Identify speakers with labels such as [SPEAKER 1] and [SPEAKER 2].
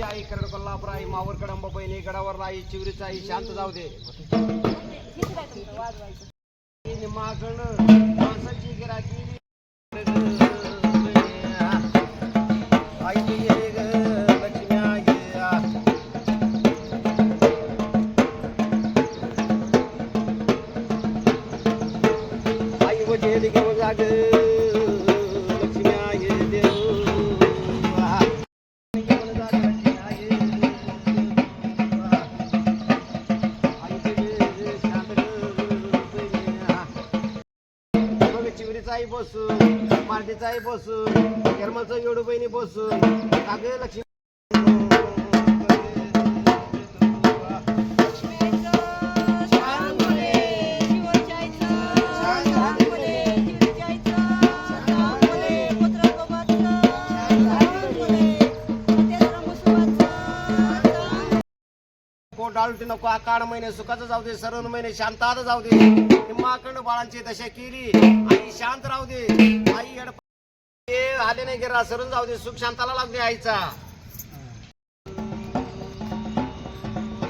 [SPEAKER 1] आई करड कोल्हापूर आई मावर कडंब बहिणी गडावर आई चिवरीचा आई शांत जाऊ दे निमागण माणसाची गिराकी आई ये ग लक्ष्म्या ये आई वजे दिगे जाग लक्ष्म्या ये देव चिवरीचाही बसून मार्टीचाही बसून यरमलचं एवढं बहिणी बसून कागे लक्ष्मी डालटी नको आकाड महिने सुखाचं जाऊ दे सर्व महिने शांतात जाऊ दे निम्माकंड बाळांची दशा केली आई शांत राहू दे आई आले नाही गेला सरून जाऊ दे सुख शांताला लागू दे आईचा